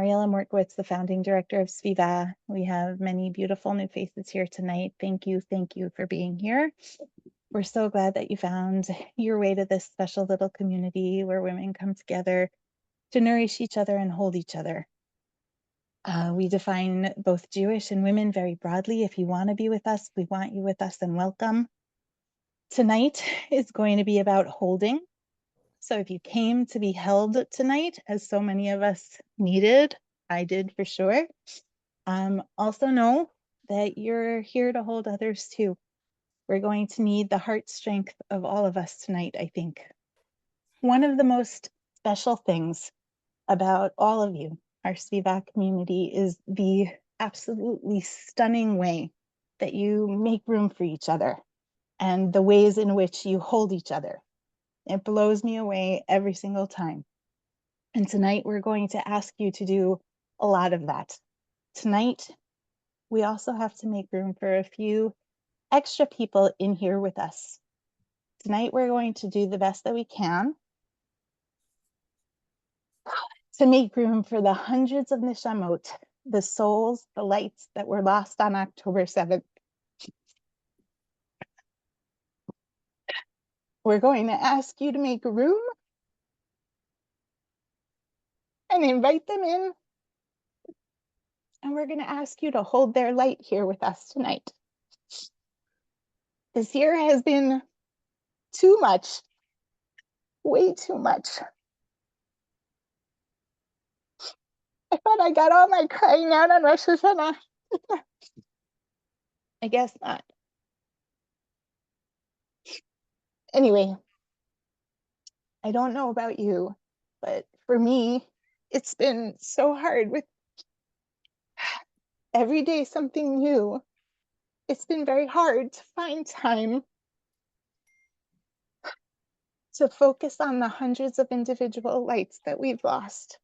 Ariella Morkowitz, the founding director of SVIVAH. We have many beautiful new faces here tonight. Thank you for being here. We're so glad that you found your way to this special little community where women come together to nourish each other and hold each other. We define both Jewish and women very broadly. If you want to be with us, we want you with us and welcome. Tonight is going to be about holding. So if you came to be held tonight, as so many of us needed, I did for sure, also know that you're here to hold others too. We're going to need the heart strength of all of us tonight, I think. One of the most special things about all of you, our SVIVAH community, is the absolutely stunning way that you make room for each other and the ways in which you hold each other. It blows me away every single time. And tonight we're going to ask you to do a lot of that. Tonight, we also have to make room for a few extra people in here with us. Tonight, we're going to do the best that we can to make room for the hundreds of neshamot, the souls, the lights that were lost on October 7th. We're going to ask you to make room and invite them in. And we're going to ask you to hold their light here with us tonight. This year has been too much, way too much. I thought I got all my crying out on Rosh Hashanah. I guess not. Anyway, I don't know about you, but for me, it's been so hard with every day something new. It's been very hard to find time to focus on the hundreds of individual lights that we've lost.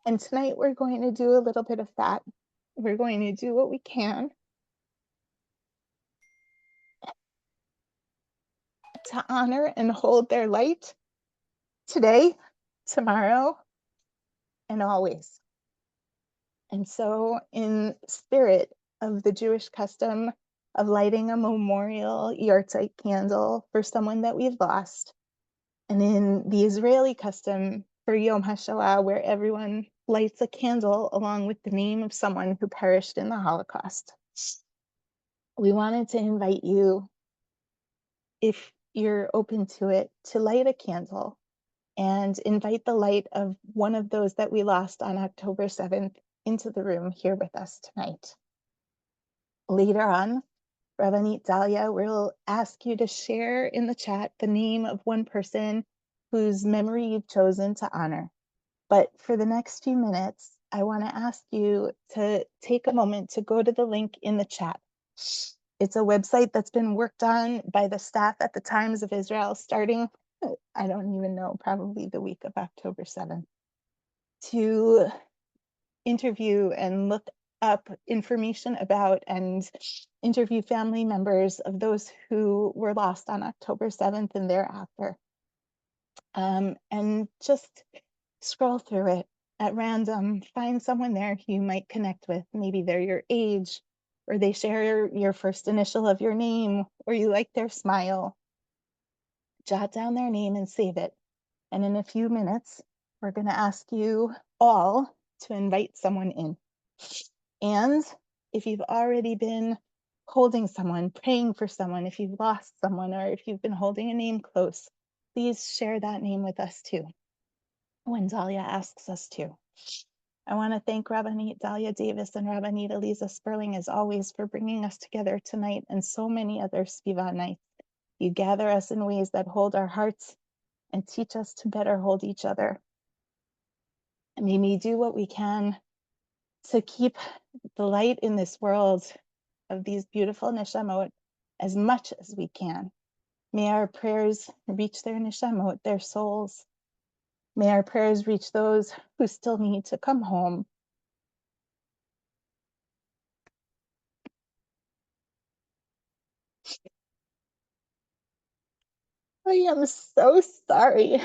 And tonight we're going to do a little bit of that. We're going to do what we can to honor and hold their light today, tomorrow, and always. And so in spirit of the Jewish custom of lighting a memorial yahrzeit candle for someone that we've lost, and in the Israeli custom for Yom HaShoah, where everyone lights a candle along with the name of someone who perished in the Holocaust, we wanted to invite you, if you're open to it, to light a candle and invite the light of one of those that we lost on October 7th into the room here with us tonight. Later on, Rabbanit Dalia will ask you to share in the chat the name of one person whose memory you've chosen to honor. But for the next few minutes, I want to ask you to take a moment to go to the link in the chat. It's a website that's been worked on by the staff at the Times of Israel starting, I don't even know, probably the week of October 7th, to interview and look up information about and interview family members of those who were lost on October 7th and thereafter. And just scroll through it at random, find someone there who you might connect with. Maybe they're your age, or they share your first initial of your name, or you like their smile. Jot down their name and save it. And in a few minutes, we're going to ask you all to invite someone in. And if you've already been holding someone, praying for someone, if you've lost someone, or if you've been holding a name close, please share that name with us too, when Dalia asks us to. I want to thank Rabbanit Dalia Davis and Rabbanit Aliza Sperling, as always, for bringing us together tonight and so many other SVIVAH nights. You gather us in ways that hold our hearts and teach us to better hold each other. And may we do what we can to keep the light in this world of these beautiful neshamot as much as we can. May our prayers reach their neshamot, their souls. May our prayers reach those who still need to come home. I am so sorry.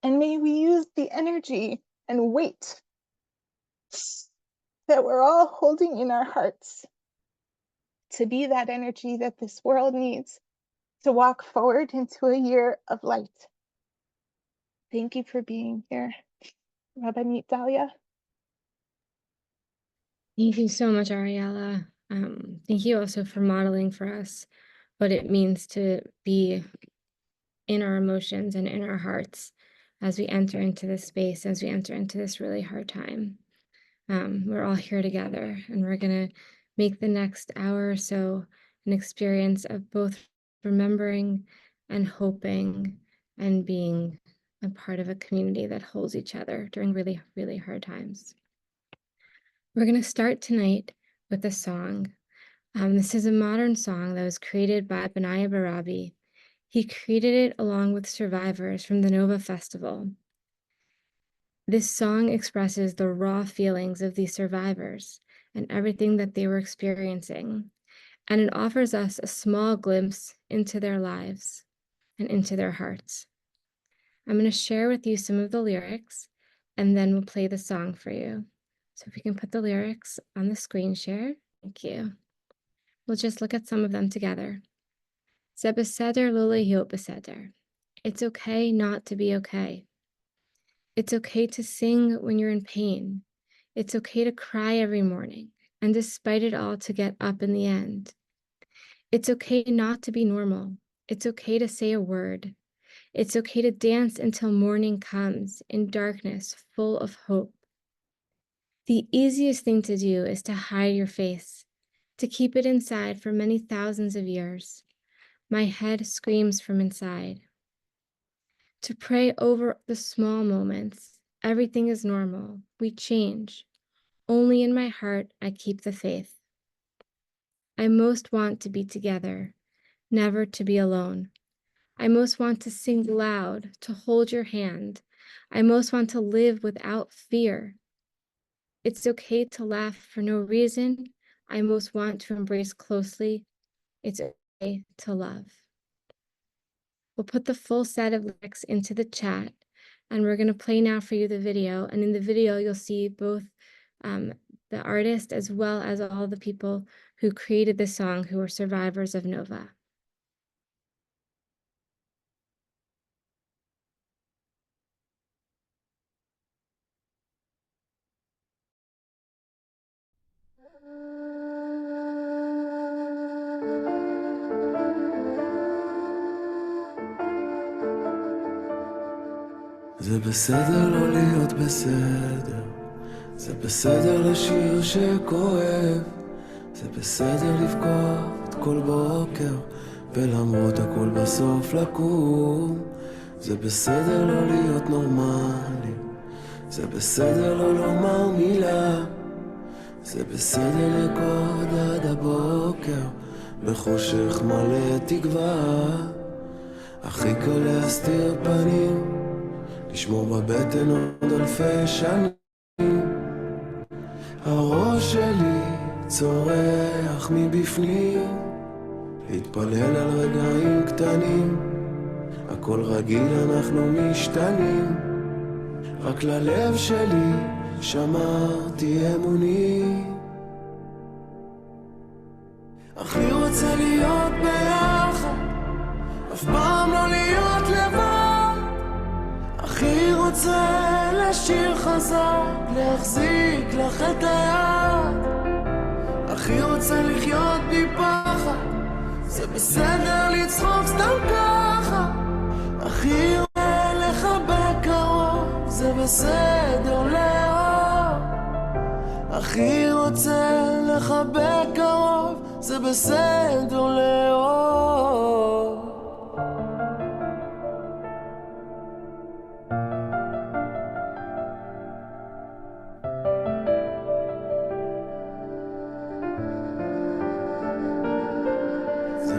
And may we use the energy and weight that we're all holding in our hearts to be that energy that this world needs to walk forward into a year of light. Thank you for being here, Rabbanit Dalia. Thank you so much, Ariella. Thank you also for modeling for us what it means to be in our emotions and in our hearts as we enter into this space, as we enter into this really hard time. We're all here together, and we're going to make the next hour or so an experience of both remembering and hoping and being a part of a community that holds each other during really, really hard times. We're going to start tonight with a song. This is a modern song that was created by Bendheim. He created it along with survivors from the Nova Festival. This song expresses the raw feelings of these survivors and everything that they were experiencing, and it offers us a small glimpse into their lives and into their hearts. I'm going to share with you some of the lyrics, and then we'll play the song for you. So if we can put the lyrics on the screen share, thank you. We'll just look at some of them together. Ze beseder lo להיות beseder. It's okay not to be okay. It's okay to sing when you're in pain. It's okay to cry every morning, and despite it all, to get up in the end. It's okay not to be normal. It's okay to say a word. It's okay to dance until morning comes in darkness, full of hope. The easiest thing to do is to hide your face, to keep it inside for many thousands of years. My head screams from inside. To pray over the small moments. Everything is normal. We change. Only in my heart I keep the faith. I most want to be together, never to be alone. I most want to sing loud, to hold your hand. I most want to live without fear. It's okay to laugh for no reason. I most want to embrace closely. It's okay to love. We'll put the full set of lyrics into the chat, and we're going to play now for you the video. And in the video, you'll see both the artist as well as all the people who created the song who were survivors of Nova. זה בסדר לא להיות בסדר, זה בסדר לשיר שכואב, זה בסדר לבכות כל בוקר, ולמרות הכל בסוף לקום. זה בסדר לא להיות נורמלי, זה בסדר לא לומר מילה, זה בסדר לקוד עד הבוקר, בחושך מלא תקווה. הכי קל להסתיר פנים, לשמור בבטן עוד אלפי שנים. הראש שלי צורח מבפנים, להתפלל על רגעים קטנים, הכל רגיל אנחנו משתנים, רק ללב שלי שמרתי אמונים. הכי רוצה להיות ביחד, אף פעם לא להיות לבד. הכי רוצה לשיר חזק, להחזיק לך את היד. הכי רוצה לחיות בלי פחד, זה בסדר לצחוק סתם ככה. הכי רוצה לחבק קרוב, זה בסדר לאהוב. הכי רוצה לחבק קרוב, זה בסדר לאהוב.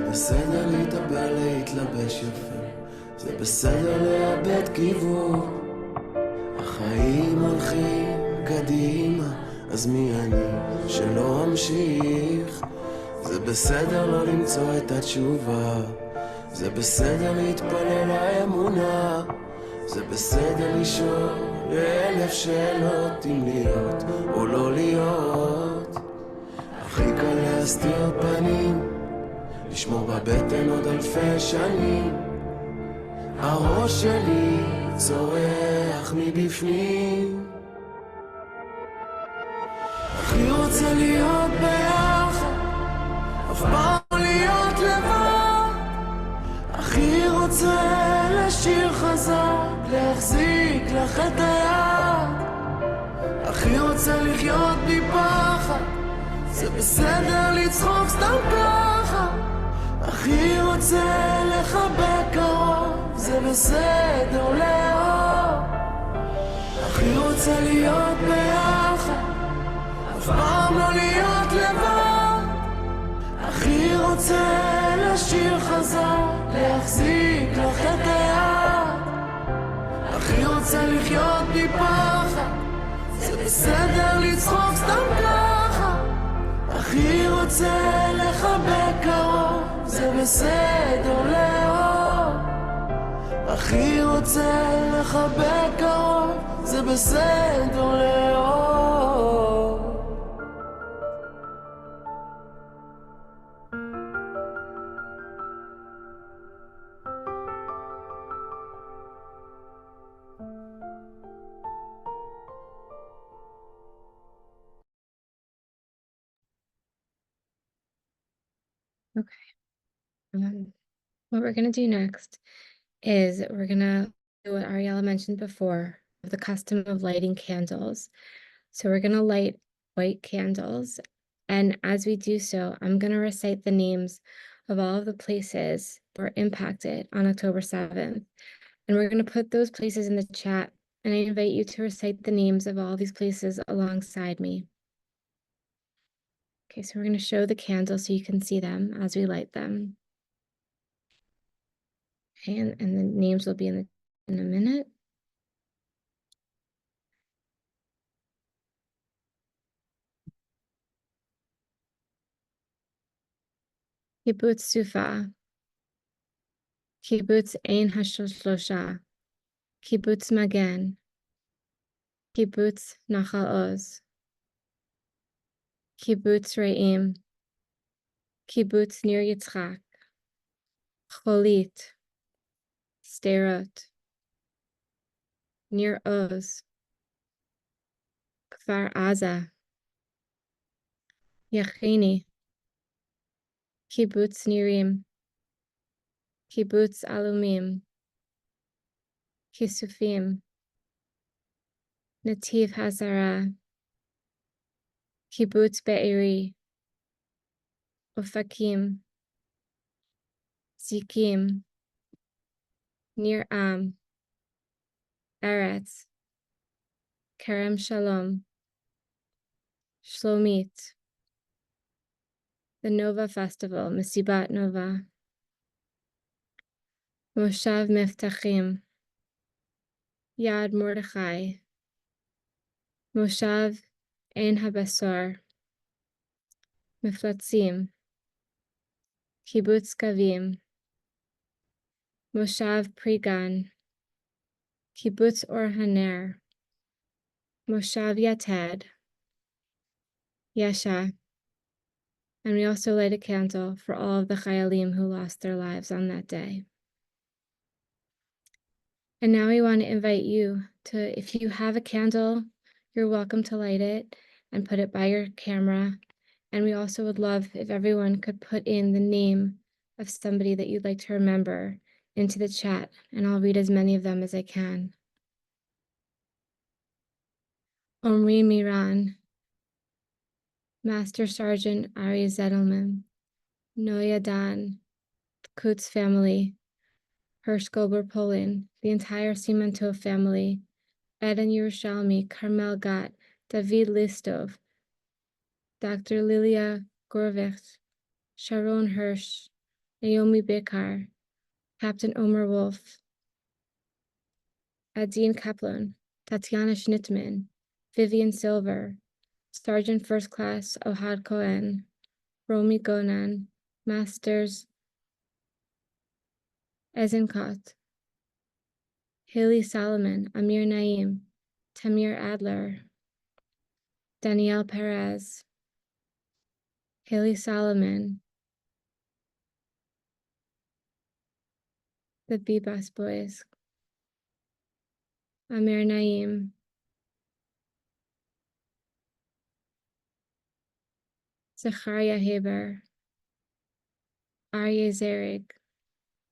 בסדר להתאבל, להתלבש יפה, זה בסדר לאבד כיוון. החיים הולכים קדימה, אז מי אני שלא אמשיך? זה בסדר לא למצוא את התשובה, זה בסדר להתפלל האמונה, זה בסדר לשאול 1000 שאלות אם להיות או לא להיות. הכי קל להסתיר פנים, לשמור בבטן עוד אלפי שנים. הראש שלי צורח מבפנים. הכי רוצה להיות ביחד, אף פעם לא להיות לבד. הכי רוצה לשיר חזק, להחזיק לך את היד. הכי רוצה לחיות מפחד, זה בסדר לצחוק סתם ככה. הכי רוצה לחבק קרוב, זה בסדר לאהוב. הכי רוצה להיות ביחד, אף פעם לא להיות לבד. הכי רוצה לשיר חזק, להחזיק לך את היד. הכי רוצה לחיות מפחד, זה בסדר לצחוק סתם ככה. הכי רוצה לחבק קרוב, זה בסדר לאהוב. הכי רוצה לחבק קרוב, זה בסדר לאהוב. What we're going to do next is we're going to do what Ariella mentioned before, the custom of lighting candles. So we're going to light white candles. And as we do so, I'm going to recite the names of all of the places that were impacted on October 7th. And we're going to put those places in the chat. And I invite you to recite the names of all these places alongside me. Okay, so we're going to show the candles so you can see them as we light them. Okay, and the names will be in a minute. Kibbutz Sufa, Kibbutz Ein HaShlosha, Kibbutz Magen, Kibbutz Nachal Oz, Kibbutz Re'im, Kibbutz Nir Yitzchak, Cholit, Sderot, Nir Oz, Kfar Aza, Yachini, Kibbutz Nirim, Kibbutz Alumim, Kisufim, Nativ Hazara, Kibbutz Be'eri, Ofakim, Zikim, Nir Am, Eretz, Kerem Shalom, Shlomit, the Nova Festival, Mesibat Nova, Moshav Meftachim, Yad Mordechai, Moshav Ein HaBasor, Meflatzim, Kibbutz Kavim, Moshav Prigan, Kibbutz Or Haner, Moshav Yated, Yasha, and we also light a candle for all of the Chayalim who lost their lives on that day. And now we want to invite you to, if you have a candle, you're welcome to light it and put it by your camera. And we also would love if everyone could put in the name of somebody that you'd like to remember into the chat, and I'll read as many of them as I can. Omri Miran, Master Sergeant Ari Zedelman, Noya Dan, the Kutz family, Hirsch Goldberg Poland, the entire Simantov family, Eden Yerushalmi, Carmel Gat, David Listov, Dr. Lilia Gorvich, Sharon Hirsch, Naomi Bekar, Captain Omer Wolf, Adine Kaplan, Tatiana Schnittman, Vivian Silver, Sergeant First Class Ohad Cohen, Romy Gonan, Masters Ezenkot, Haley Solomon, Amir Naim, Tamir Adler, Danielle Perez, Haley Solomon, the B-Bus Boys, Amir Naim, Zachariah Haber, Aryeh Zerig,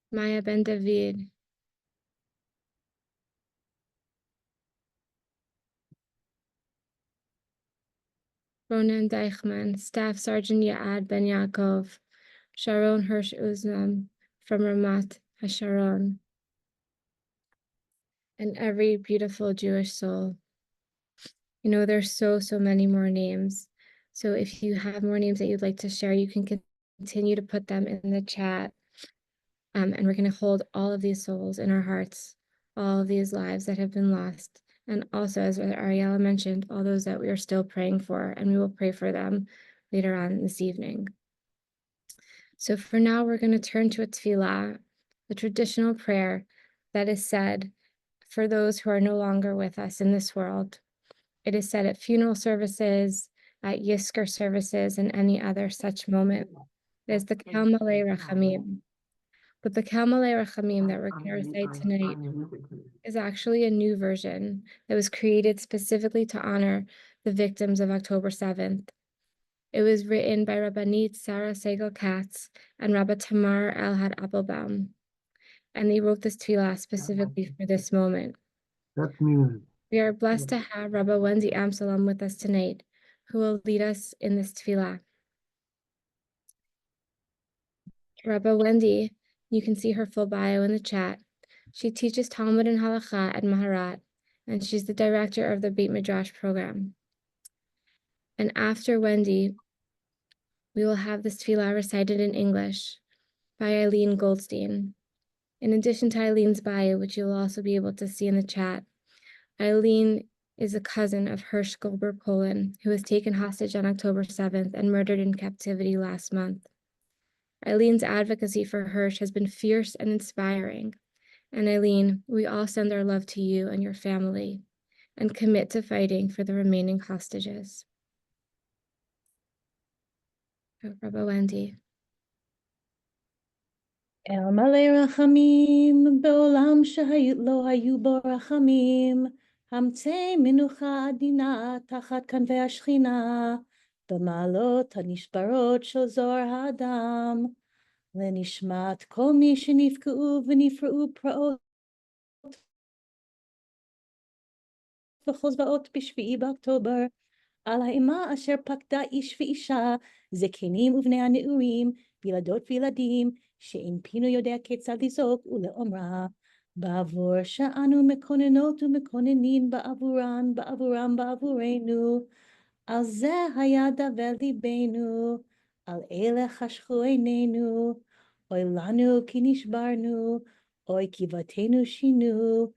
Maya Ben David, Ronan Deichman, Staff Sergeant Yaad Ben Yaakov, Sharon Hirsch Uznam from Ramat HaSharon, and every beautiful Jewish soul. You know, there's so many more names. So if you have more names that you'd like to share, you can continue to put them in the chat. And we're going to hold all of these souls in our hearts, all of these lives that have been lost. And also, as Ariella mentioned, all those that we are still praying for, and we will pray for them later on this evening. So for now, we're going to turn to a tefillah, the traditional prayer that is said for those who are no longer with us in this world. It is said at funeral services, at Yisker services, and any other such moment. There's the Kel Malei Rachamim. But the Kel Malei Rachamim that we're going to recite tonight is actually a new version that was created specifically to honor the victims of October 7th. It was written by Rabbanit Sarah Segal Katz and Rabba Tamar Elhad Applebaum. And they wrote this tefillah specifically for this moment. That's music. We are blessed to have Rabba Wendy Amsellem with us tonight, who will lead us in this tefillah. Rabba Wendy, you can see her full bio in the chat. She teaches Talmud and Halakha at Maharat, and she's the director of the Beit Midrash program. And after Wendy, we will have this tefillah recited in English by Aileen Goldstein. In addition to Eileen's bio, which you'll also be able to see in the chat, Aileen is a cousin of Hirsch Goldberg Poland, who was taken hostage on October 7th and murdered in captivity last month. Eileen's advocacy for Hirsch has been fierce and inspiring. And Aileen, we all send our love to you and your family and commit to fighting for the remaining hostages. Rabba Wendy. אל מלא רחמים, בעולם שלא היו בו רחמים, המצא מנוחה עדינה תחת כנפי השכינה, במעלות הנשברות של זוהר האדם, לנשמת כל מי שנפגעו ונפרעו פרעות וחוזבאות בשביעי באוקטובר, על האימה אשר פקדה איש ואישה, זקנים ובני הנעורים, ילדות וילדים, שאין פינו יודע כיצד לזעוק ולאומרה, בעבור שאנו מקוננות ומקוננים בעבורן, בעבורנו, על זה היה דבר ליבנו, על אלה חשכו עינינו, אוי לנו כי נשברנו, אוי כי בתינו שינו,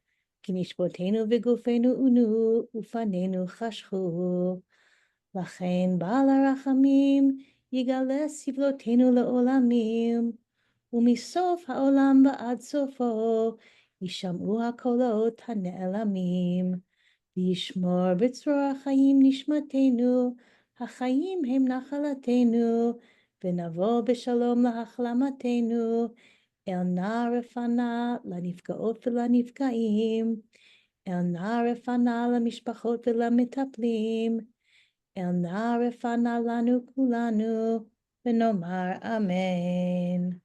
כי נשבותינו וגופנו עונו, ופנינו חשכו. לכן בעל הרחמים יגלה סבלותינו לעולמים, ומסוף העולם ועד סופו ישמעו הקולות הנעלמים, וישמור בצרור החיים נשמתנו, החיים הם נחלתנו, ונבוא בשלום להחלמתנו, אל נא רפנה לנפגעות ולנפגעים, אל נא רפנה למשפחות ולמטפלים, אל נא רפנה לנו כולנו, ונאמר אמן.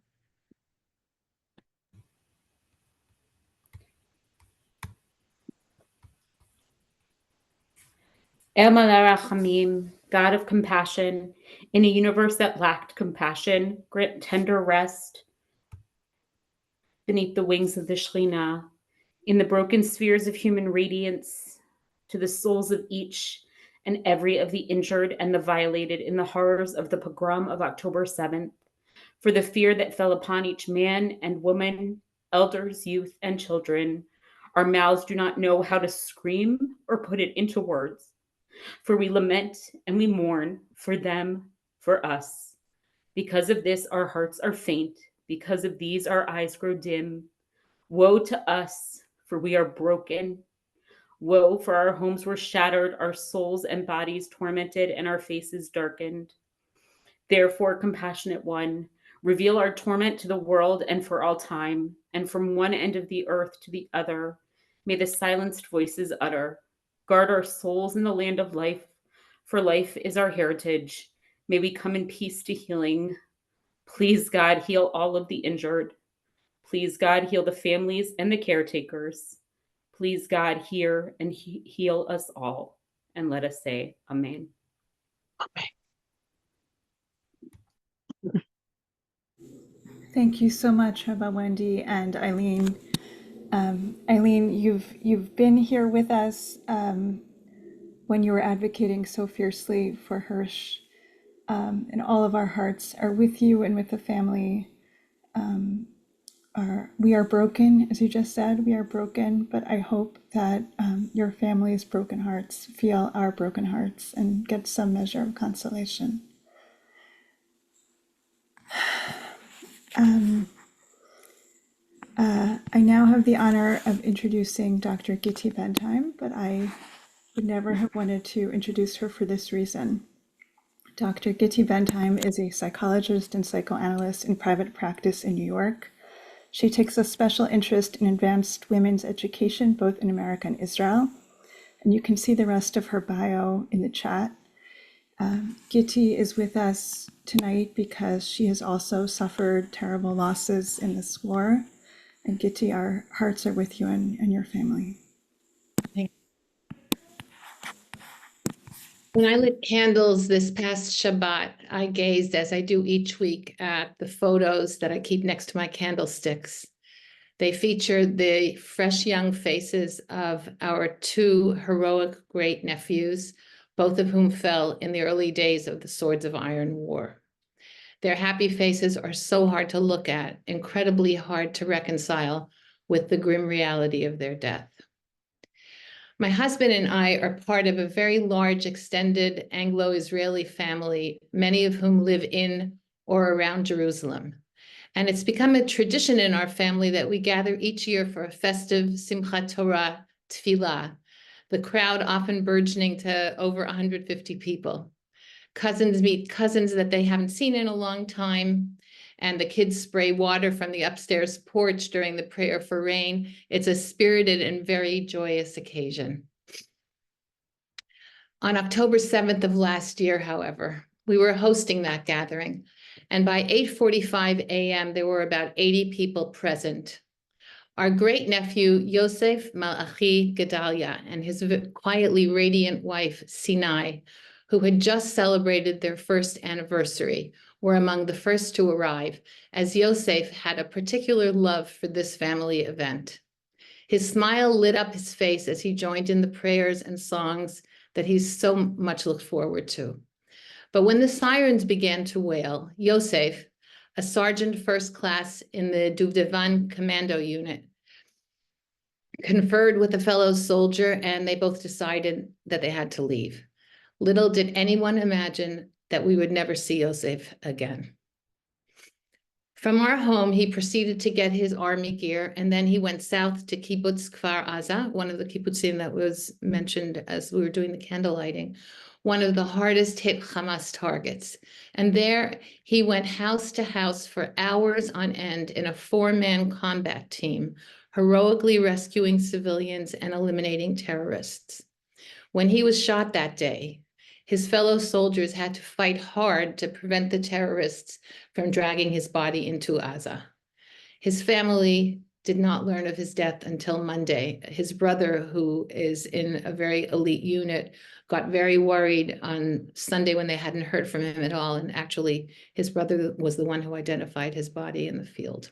El Malei Rachamim, God of compassion, in a universe that lacked compassion, grant tender rest beneath the wings of the Shekhinah, in the broken spheres of human radiance, to the souls of each and every of the injured and the violated in the horrors of the pogrom of October 7th, for the fear that fell upon each man and woman, elders, youth, and children. Our mouths do not know how to scream or put it into words. For we lament and we mourn for them, for us. Because of this, our hearts are faint. Because of these, our eyes grow dim. Woe to us, for we are broken. Woe, for our homes were shattered, our souls and bodies tormented, and our faces darkened. Therefore, compassionate one, reveal our torment to the world and for all time, and from one end of the earth to the other, may the silenced voices utter. Guard our souls in the land of life, for life is our heritage. May we come in peace to healing. Please, God, heal all of the injured. Please, God, heal the families and the caretakers. Please, God, hear and heal us all. And let us say, Amen. Thank you so much, Rabba, Wendy, and Aileen. Aileen, you've been here with us when you were advocating so fiercely for Hirsch, and all of our hearts are with you and with the family. We are broken, as you just said, we are broken, but I hope that your family's broken hearts feel our broken hearts and get some measure of consolation. I now have the honor of introducing Dr. Giti Bendheim, but I would never have wanted to introduce her for this reason. Dr. Giti Bendheim is a psychologist and psychoanalyst in private practice in New York. She takes a special interest in advanced women's education, both in America and Israel. And you can see the rest of her bio in the chat. Giti is with us tonight because she has also suffered terrible losses in this war. And Giti, our hearts are with you and your family. When I lit candles this past Shabbat, I gazed, as I do each week, at the photos that I keep next to my candlesticks. They feature the fresh young faces of our two heroic great nephews, both of whom fell in the early days of the Swords of Iron War. Their happy faces are so hard to look at, incredibly hard to reconcile with the grim reality of their death. My husband and I are part of a very large extended Anglo-Israeli family, many of whom live in or around Jerusalem. And it's become a tradition in our family that we gather each year for a festive Simchat Torah tefillah, the crowd often burgeoning to over 150 people. Cousins meet cousins that they haven't seen in a long time, and the kids spray water from the upstairs porch during the prayer for rain. It's a spirited and very joyous occasion. On October 7th of last year, however, we were hosting that gathering, and by 8:45 a.m., there were about 80 people present. Our great nephew, Yosef Malachi Dalia, and his quietly radiant wife, Sinai, who had just celebrated their first anniversary, were among the first to arrive, as Yosef had a particular love for this family event. His smile lit up his face as he joined in the prayers and songs that he's so much looked forward to. But when the sirens began to wail, Yosef, a sergeant first class in the Duvdevan commando unit, conferred with a fellow soldier, and they both decided that they had to leave. Little did anyone imagine that we would never see Yosef again. From our home, he proceeded to get his army gear, and then he went south to Kibbutz Kfar Aza, one of the kibbutzim that was mentioned as we were doing the candle lighting, one of the hardest hit Hamas targets. And there he went house to house for hours on end in a 4-man combat team, heroically rescuing civilians and eliminating terrorists. When he was shot that day, his fellow soldiers had to fight hard to prevent the terrorists from dragging his body into Gaza. His family did not learn of his death until Monday. His brother, who is in a very elite unit, got very worried on Sunday when they hadn't heard from him at all. And actually, his brother was the one who identified his body in the field.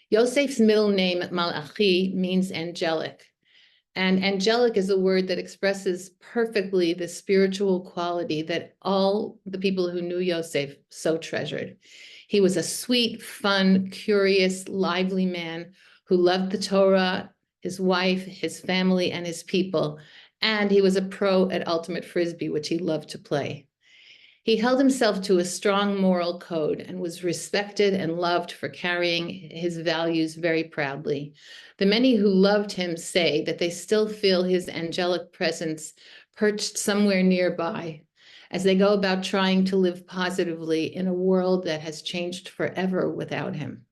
Yosef's middle name, Malachi, means angelic. And angelic is a word that expresses perfectly the spiritual quality that all the people who knew Yosef so treasured. He was a sweet, fun, curious, lively man who loved the Torah, his wife, his family, and his people. And he was a pro at ultimate frisbee, which he loved to play. He held himself to a strong moral code and was respected and loved for carrying his values very proudly. The many who loved him say that they still feel his angelic presence perched somewhere nearby as they go about trying to live positively in a world that has changed forever without him.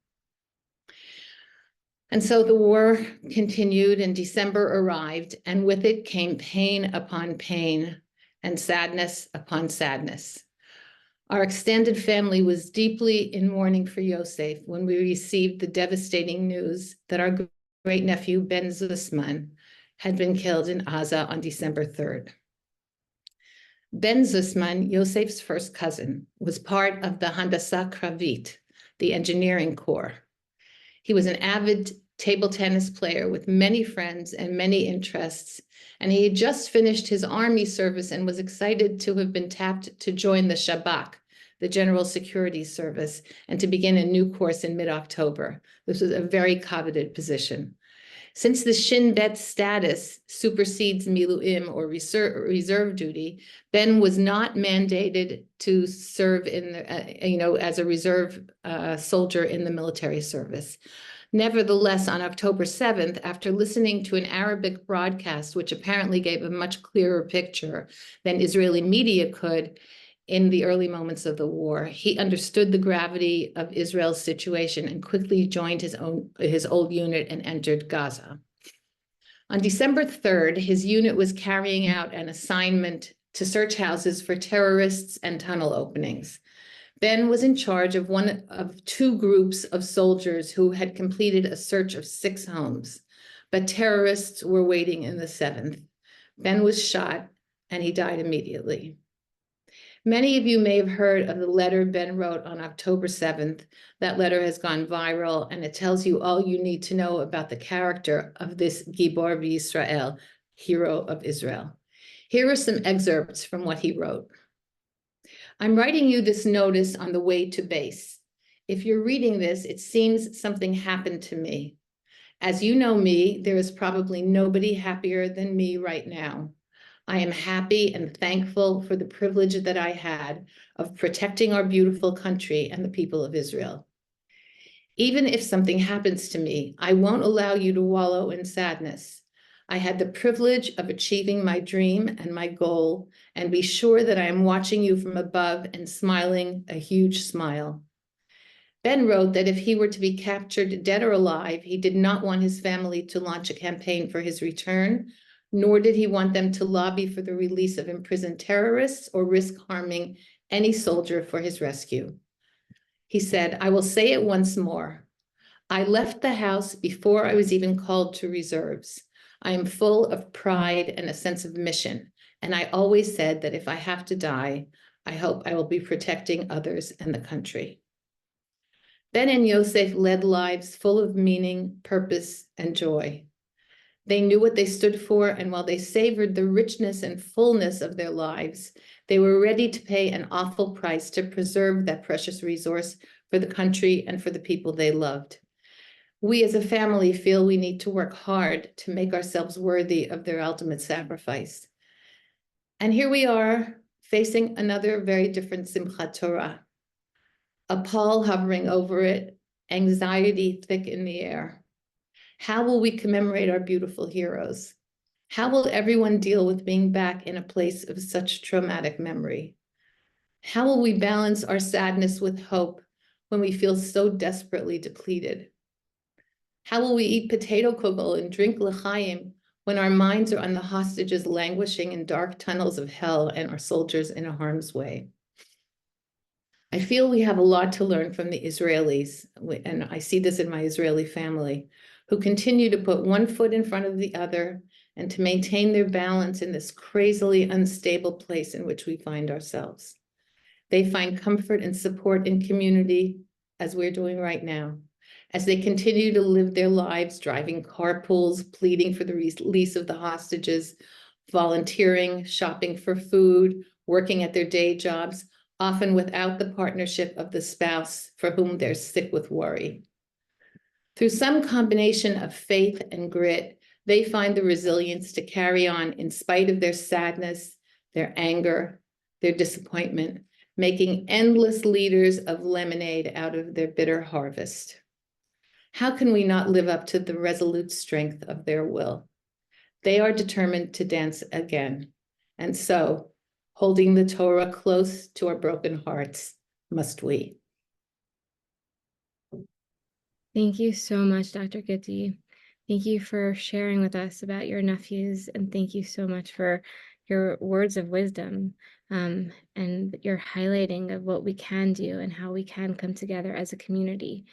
And so the war continued and December arrived, and with it came pain upon pain and sadness upon sadness. Our extended family was deeply in mourning for Yosef when we received the devastating news that our great-nephew Ben Gispan had been killed in Gaza on December 3rd. Ben Gispan, Yosef's first cousin, was part of the Handasa Kravit, the engineering corps. He was an avid table tennis player with many friends and many interests, and he had just finished his army service and was excited to have been tapped to join the Shabak, the General Security Service, and to begin a new course in mid-October. This was a very coveted position. Since the Shin Bet status supersedes Miluim or reserve duty, Ben was not mandated to serve in the, as a reserve soldier in the military service. Nevertheless, on October 7th, after listening to an Arabic broadcast, which apparently gave a much clearer picture than Israeli media could in the early moments of the war, he understood the gravity of Israel's situation and quickly joined his old unit and entered Gaza. On December 3rd, his unit was carrying out an assignment to search houses for terrorists and tunnel openings. Ben was in charge of one of two groups of soldiers who had completed a search of 6 homes, but terrorists were waiting in the 7th. Ben was shot and he died immediately. Many of you may have heard of the letter Ben wrote on October 7th. That letter has gone viral, and it tells you all you need to know about the character of this Gibor V'Yisrael, hero of Israel. Here are some excerpts from what he wrote. I'm writing you this notice on the way to base. If you're reading this, it seems something happened to me. As you know me, there is probably nobody happier than me right now. I am happy and thankful for the privilege that I had of protecting our beautiful country and the people of Israel. Even if something happens to me, I won't allow you to wallow in sadness. I had the privilege of achieving my dream and my goal, and be sure that I am watching you from above and smiling a huge smile. Ben wrote that if he were to be captured dead or alive, he did not want his family to launch a campaign for his return, nor did he want them to lobby for the release of imprisoned terrorists or risk harming any soldier for his rescue. He said, I will say it once more. I left the house before I was even called to reserves. I am full of pride and a sense of mission, and I always said that if I have to die, I hope I will be protecting others and the country. Ben and Yosef led lives full of meaning, purpose, and joy. They knew what they stood for, and while they savored the richness and fullness of their lives, they were ready to pay an awful price to preserve that precious resource for the country and for the people they loved. We as a family feel we need to work hard to make ourselves worthy of their ultimate sacrifice. And here we are, facing another very different Simchat Torah. A pall hovering over it, anxiety thick in the air. How will we commemorate our beautiful heroes? How will everyone deal with being back in a place of such traumatic memory? How will we balance our sadness with hope when we feel so desperately depleted? How will we eat potato kugel and drink l'chaim when our minds are on the hostages languishing in dark tunnels of hell and our soldiers in harm's way? I feel we have a lot to learn from the Israelis, and I see this in my Israeli family, who continue to put one foot in front of the other and to maintain their balance in this crazily unstable place in which we find ourselves. They find comfort and support in community, as we're doing right now, as they continue to live their lives, driving carpools, pleading for the release of the hostages, volunteering, shopping for food, working at their day jobs, often without the partnership of the spouse for whom they're sick with worry. Through some combination of faith and grit, they find the resilience to carry on in spite of their sadness, their anger, their disappointment, making endless liters of lemonade out of their bitter harvest. How can we not live up to the resolute strength of their will? They are determined to dance again. And so, holding the Torah close to our broken hearts, must we. Thank you so much, Dr. Giti. Thank you for sharing with us about your nephews, and thank you so much for your words of wisdom and your highlighting of what we can do and how we can come together as a community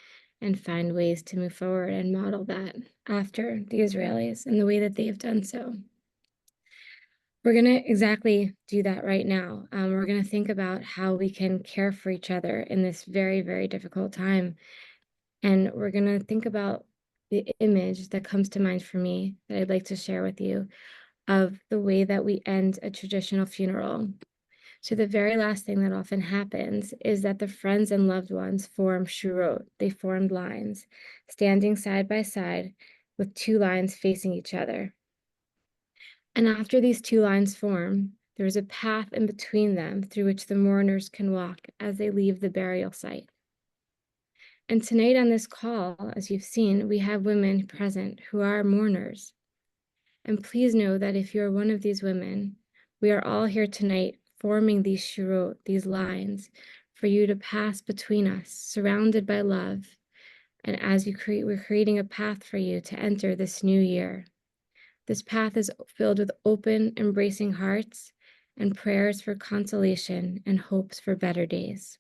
and find ways to move forward and model that after the Israelis in the way that they've done so. We're going to exactly do that right now. We're going to think about how we can care for each other in this very, very difficult time. And we're going to think about the image that comes to mind for me that I'd like to share with you of the way that we end a traditional funeral. So the very last thing that often happens is that the friends and loved ones form shurot. They formed lines, standing side by side with two lines facing each other. And after these two lines form, there is a path in between them through which the mourners can walk as they leave the burial site. And tonight on this call, as you've seen, we have women present who are mourners. And please know that if you're one of these women, we are all here tonight forming these shurot, these lines, for you to pass between us, surrounded by love. And as you we're creating a path for you to enter this new year. This path is filled with open, embracing hearts and prayers for consolation and hopes for better days.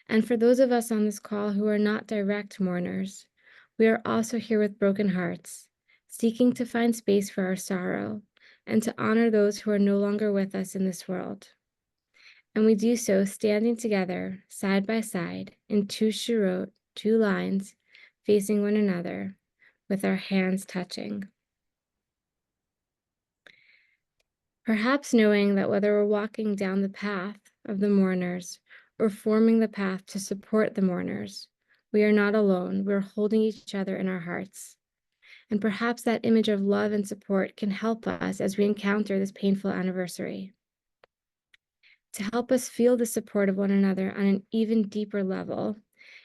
And for those of us on this call who are not direct mourners, we are also here with broken hearts, seeking to find space for our sorrow and to honor those who are no longer with us in this world. And we do so standing together, side by side, in two shurot, two lines, facing one another, with our hands touching. Perhaps knowing that whether we're walking down the path of the mourners or forming the path to support the mourners, we are not alone. We're holding each other in our hearts. And perhaps that image of love and support can help us as we encounter this painful anniversary. To help us feel the support of one another on an even deeper level,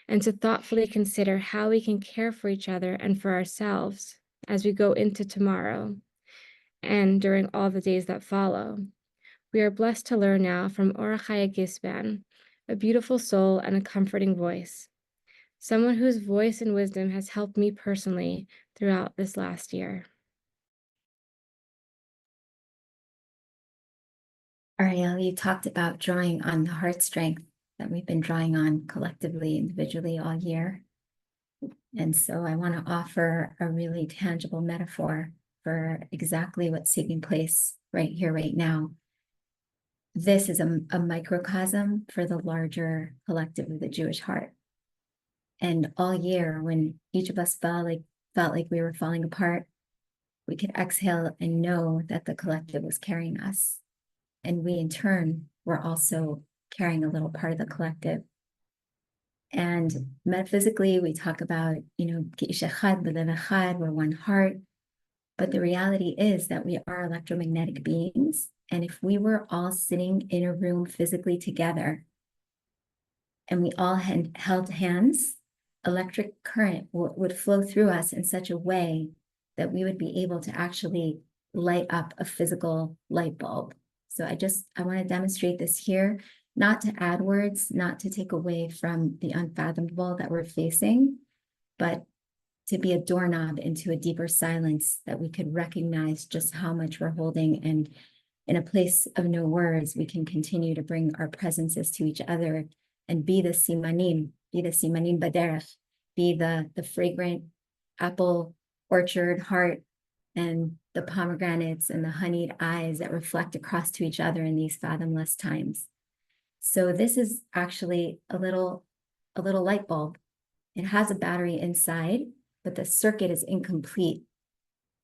and to thoughtfully consider how we can care for each other and for ourselves as we go into tomorrow and during all the days that follow. We are blessed to learn now from Chaya Gispan, a beautiful soul and a comforting voice, someone whose voice and wisdom has helped me personally throughout this last year. Ariel, you talked about drawing on the heart strength that we've been drawing on collectively, individually all year. And so I want to offer a really tangible metaphor for exactly what's taking place right here, right now. This is a microcosm for the larger collective of the Jewish heart. And all year, when each of us felt like we were falling apart, we could exhale and know that the collective was carrying us. And we, in turn, were also carrying a little part of the collective. And metaphysically, we talk about, we're one heart. But the reality is that we are electromagnetic beings. And if we were all sitting in a room physically together and we all held hands, electric current would flow through us in such a way that we would be able to actually light up a physical light bulb. So I want to demonstrate this here, not to add words, not to take away from the unfathomable that we're facing, but to be a doorknob into a deeper silence that we could recognize just how much we're holding. And in a place of no words, we can continue to bring our presences to each other and be the simanim baderech, be the fragrant apple orchard heart and the pomegranates and the honeyed eyes that reflect across to each other in these fathomless times. So this is actually a little light bulb. It has a battery inside, but the circuit is incomplete.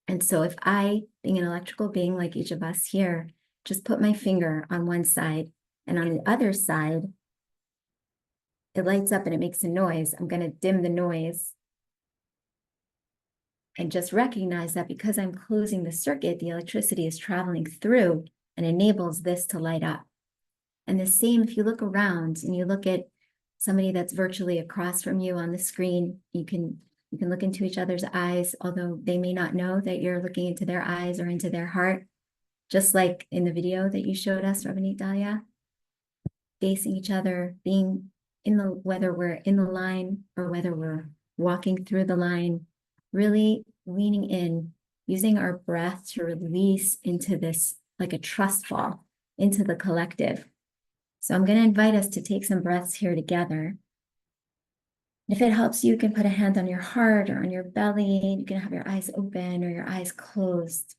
And so if I, being an electrical being like each of us here, just put my finger on one side and on the other side, it lights up and it makes a noise. I'm going to dim the noise and just recognize that because I'm closing the circuit, the electricity is traveling through and enables this to light up. And the same, if you look around and you look at somebody that's virtually across from you on the screen, you can look into each other's eyes, although they may not know that you're looking into their eyes or into their heart. Just like in the video that you showed us, Rabbanit, Dalia, facing each other, being in the, whether we're in the line or whether we're walking through the line, really leaning in, using our breath to release into this, like a trust fall, into the collective. So I'm going to invite us to take some breaths here together. If it helps you can put a hand on your heart or on your belly. You can have your eyes open or your eyes closed.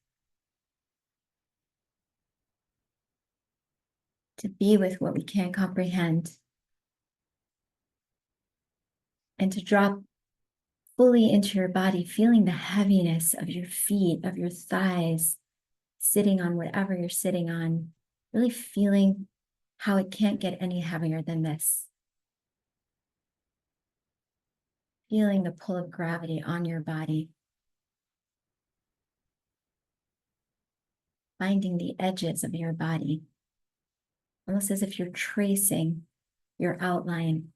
To be with what we can't comprehend. And to drop fully into your body, feeling the heaviness of your feet, of your thighs, sitting on whatever you're sitting on, really feeling how it can't get any heavier than this. Feeling the pull of gravity on your body. Finding the edges of your body. Almost as if you're tracing your outline.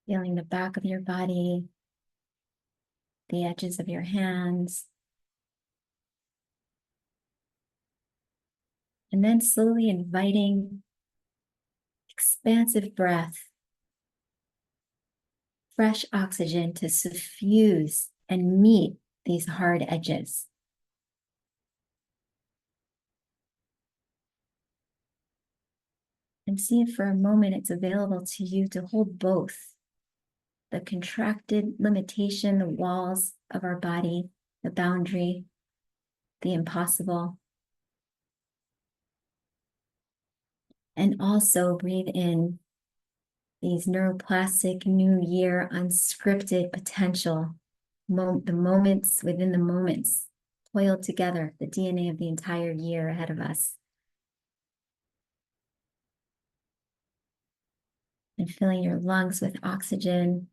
Feeling the back of your body, the edges of your hands. And then slowly inviting expansive breath, fresh oxygen to suffuse and meet these hard edges. And see if for a moment it's available to you to hold both. The contracted limitation, the walls of our body, the boundary, the impossible. And also breathe in these neuroplastic, new year, unscripted potential, the moments within the moments, coiled together, the DNA of the entire year ahead of us. And filling your lungs with oxygen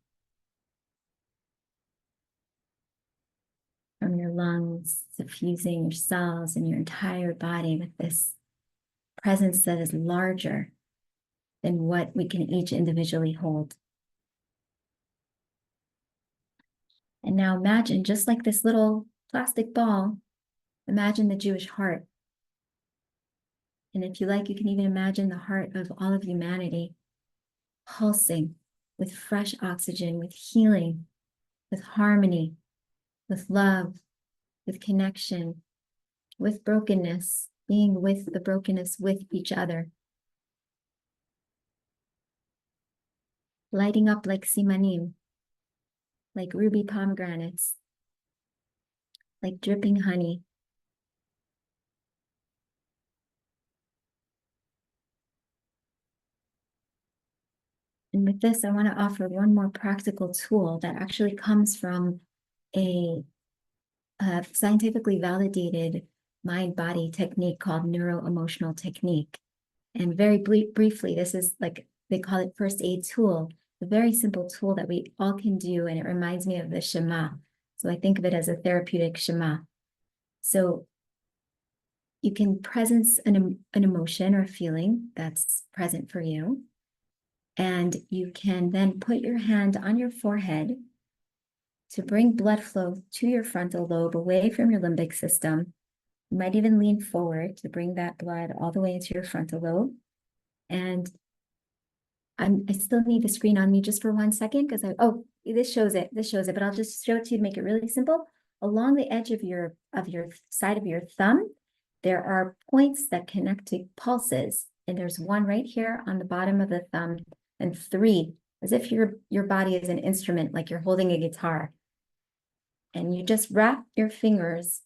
from your lungs, suffusing your cells and your entire body with this presence that is larger than what we can each individually hold. And now imagine, just like this little plastic ball, imagine the Jewish heart. And if you like, you can even imagine the heart of all of humanity pulsing with fresh oxygen, with healing, with harmony, with love, with connection, with brokenness, being with the brokenness with each other. Lighting up like simanim, like ruby pomegranates, like dripping honey. And with this, I want to offer one more practical tool that actually comes from a scientifically validated mind-body technique called neuro-emotional technique. And very briefly, this is like, they call it first aid tool, a very simple tool that we all can do. And it reminds me of the Shema. So I think of it as a therapeutic Shema. So you can presence an emotion or feeling that's present for you. And you can then put your hand on your forehead to bring blood flow to your frontal lobe, away from your limbic system. You might even lean forward to bring that blood all the way into your frontal lobe. And I still need the screen on me just for 1 second, because this shows it, but I'll just show it to you to make it really simple. Along the edge of your side of your thumb, there are points that connect to pulses. And there's one right here on the bottom of the thumb, and 3, as if your body is an instrument, like you're holding a guitar. And you just wrap your fingers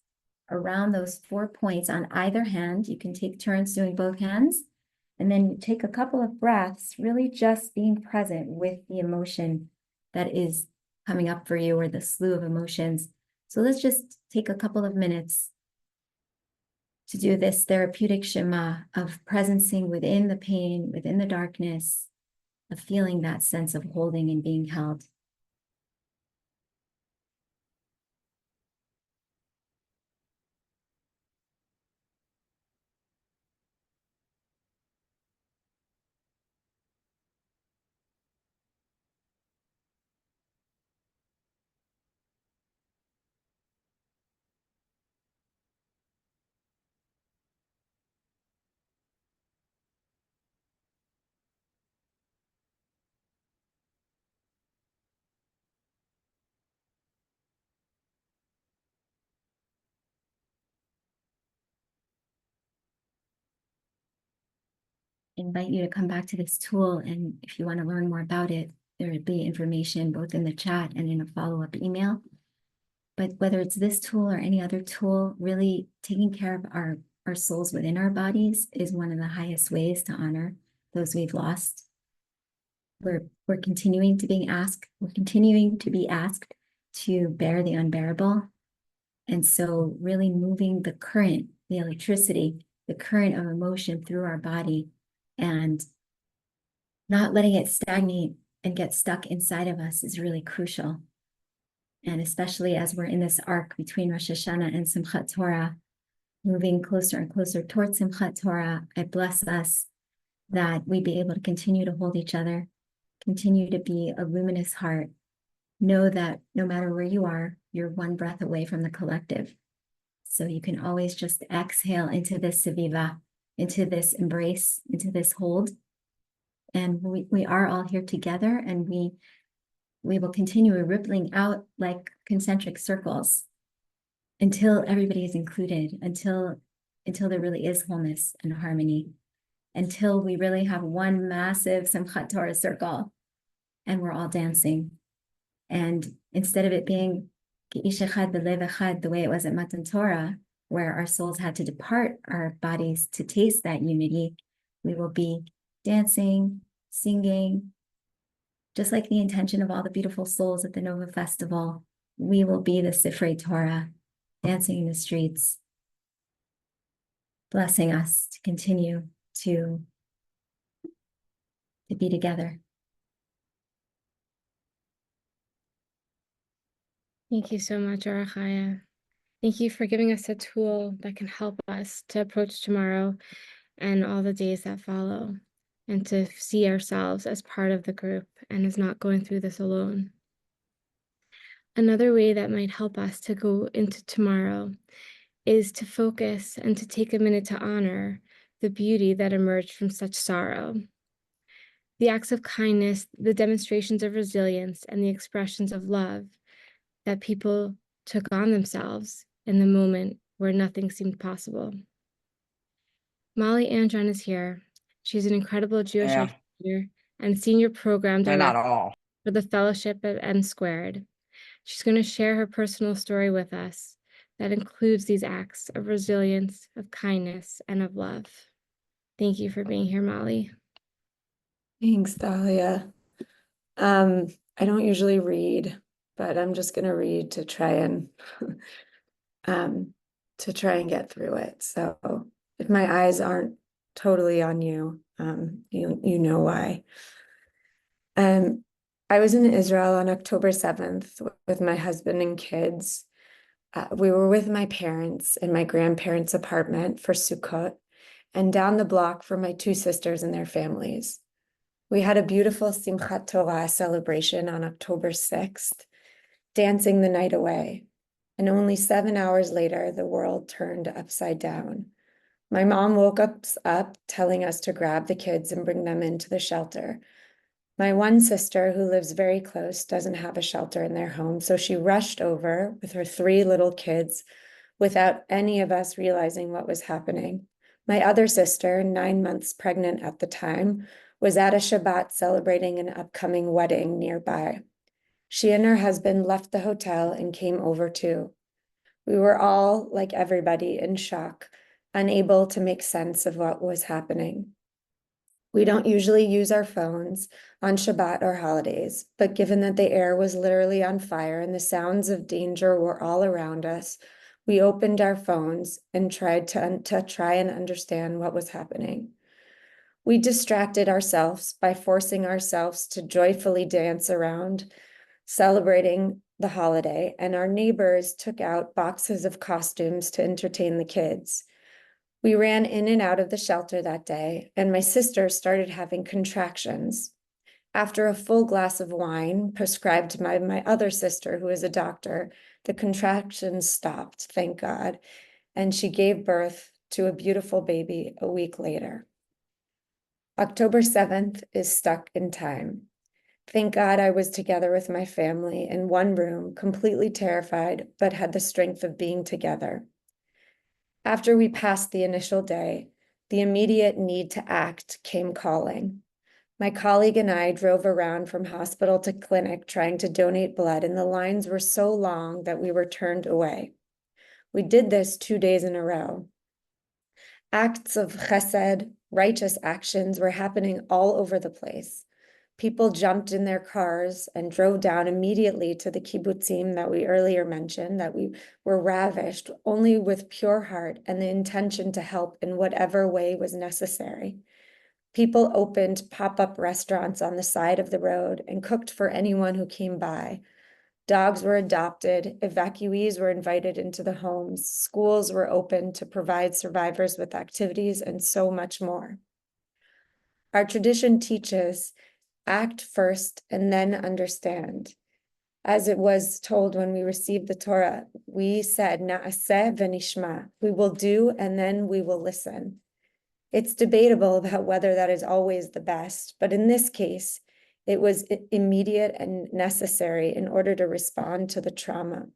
around those 4 points on either hand. You can take turns doing both hands. And then you take a couple of breaths, really just being present with the emotion that is coming up for you, or the slew of emotions. So let's just take a couple of minutes to do this therapeutic Shema of presencing within the pain, within the darkness, of feeling that sense of holding and being held. invite you to come back to this tool. And if you want to learn more about it, there will be information both in the chat and in a follow-up email. But whether it's this tool or any other tool, really taking care of our souls within our bodies is one of the highest ways to honor those we've lost. We're continuing to be asked to bear the unbearable. And so really moving the current, the electricity, the current of emotion through our body and not letting it stagnate and get stuck inside of us is really crucial. And especially as we're in this arc between Rosh Hashanah and Simchat Torah, moving closer and closer towards Simchat Torah, I bless us that we be able to continue to hold each other, continue to be a luminous heart. Know that no matter where you are, you're one breath away from the collective. So you can always just exhale into this SVIVAH, into this embrace, into this hold. And we are all here together, and we will continue rippling out like concentric circles until everybody is included, until there really is wholeness and harmony, until we really have one massive Simchat Torah circle and we're all dancing. And instead of it being Ish Echad B'Lev Echad, the way it was at Matan Torah, where our souls had to depart our bodies to taste that unity, we will be dancing, singing, just like the intention of all the beautiful souls at the Nova Festival. We will be the Sifrei Torah, dancing in the streets, blessing us to continue to be together. Thank you so much, Chaya. Thank you for giving us a tool that can help us to approach tomorrow and all the days that follow, and to see ourselves as part of the group and as not going through this alone. Another way that might help us to go into tomorrow is to focus and to take a minute to honor the beauty that emerged from such sorrow. The acts of kindness, the demonstrations of resilience, and the expressions of love that people took on themselves in the moment where nothing seemed possible. Mollie Andron is here. She's an incredible Jewish educator and senior program director for the fellowship at M Squared. She's going to share her personal story with us that includes these acts of resilience, of kindness, and of love. Thank you for being here, Mollie. Thanks, Dalia. I don't usually read, but I'm just going to read to try and get through it. So if my eyes aren't totally on you, you know why. I was in Israel on October 7th with my husband and kids. We were with my parents in my grandparents' apartment for Sukkot, and down the block for my two sisters and their families. We had a beautiful Simchat Torah celebration on October 6th, dancing the night away. And only 7 hours later, the world turned upside down. My mom woke us up telling us to grab the kids and bring them into the shelter. My one sister, who lives very close, doesn't have a shelter in their home, so she rushed over with her 3 little kids without any of us realizing what was happening. My other sister, 9 months pregnant at the time, was at a Shabbat celebrating an upcoming wedding nearby. She and her husband left the hotel and came over too. We were all, like everybody, in shock, unable to make sense of what was happening. We don't usually use our phones on Shabbat or holidays, but given that the air was literally on fire and the sounds of danger were all around us, we opened our phones and tried to try and understand what was happening. We distracted ourselves by forcing ourselves to joyfully dance around, celebrating the holiday, and our neighbors took out boxes of costumes to entertain the kids. We ran in and out of the shelter that day, and my sister started having contractions. After a full glass of wine prescribed by my other sister, who is a doctor, the contractions stopped, thank God, and she gave birth to a beautiful baby a week later. October 7th is stuck in time. Thank God I was together with my family in one room, completely terrified, but had the strength of being together. After we passed the initial day, The immediate need to act came calling. My colleague and I drove around from hospital to clinic trying to donate blood, and the lines were so long that we were turned away. We did this 2 days in a row. Acts of chesed, righteous actions, were happening all over the place. People jumped in their cars and drove down immediately to the kibbutzim that we earlier mentioned, that we were ravished only with pure heart and the intention to help in whatever way was necessary. People opened pop-up restaurants on the side of the road and cooked for anyone who came by. Dogs were adopted, evacuees were invited into the homes, schools were opened to provide survivors with activities, and so much more. Our tradition teaches, act first and then understand. As it was told when we received the Torah, we said, Na'aseh v'nishma, we will do and then we will listen. It's debatable about whether that is always the best, but in this case, it was immediate and necessary in order to respond to the trauma.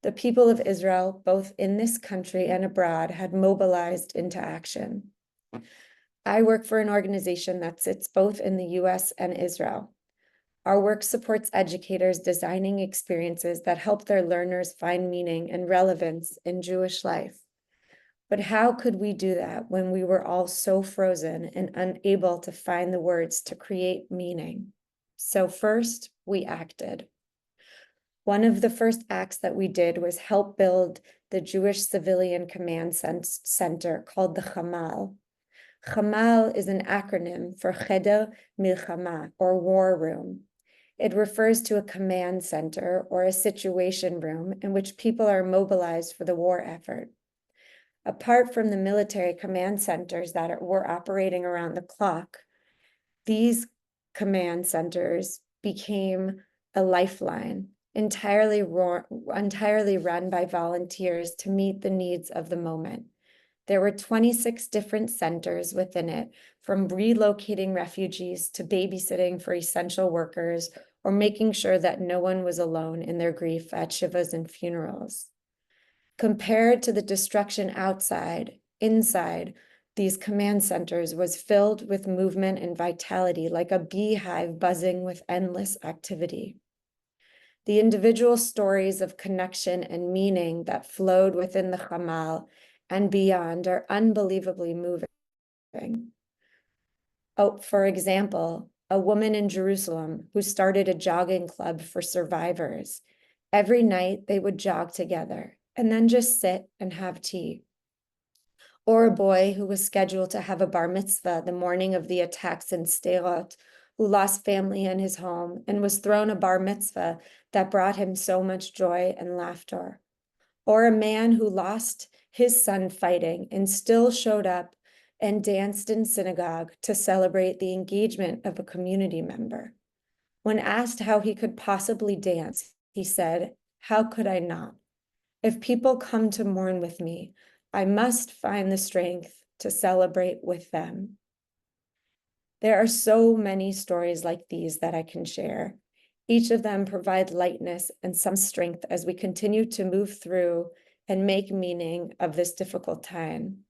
The people of Israel, both in this country and abroad, had mobilized into action. I work for an organization that sits both in the US and Israel. Our work supports educators designing experiences that help their learners find meaning and relevance in Jewish life. But how could we do that when we were all so frozen and unable to find the words to create meaning? So first, we acted. One of the first acts that we did was help build the Jewish Civilian Command Center called the Chamal. Chamal is an acronym for Cheder Milchama, or war room. It refers to a command center or a situation room in which people are mobilized for the war effort. Apart from the military command centers that were operating around the clock, these command centers became a lifeline, entirely run by volunteers to meet the needs of the moment. There were 26 different centers within it, from relocating refugees to babysitting for essential workers or making sure that no one was alone in their grief at shivas and funerals. Compared to the destruction outside, inside these command centers was filled with movement and vitality, like a beehive buzzing with endless activity. The individual stories of connection and meaning that flowed within the Chamal and beyond are unbelievably moving. Oh, for example, a woman in Jerusalem who started a jogging club for survivors. Every night they would jog together and then just sit and have tea. Or a boy who was scheduled to have a bar mitzvah the morning of the attacks in Sderot, who lost family and his home and was thrown a bar mitzvah that brought him so much joy and laughter. Or a man who lost his son fighting and still showed up and danced in synagogue to celebrate the engagement of a community member. When asked how he could possibly dance, he said, "How could I not? If people come to mourn with me, I must find the strength to celebrate with them." There are so many stories like these that I can share. Each of them provide lightness and some strength as we continue to move through and make meaning of this difficult time.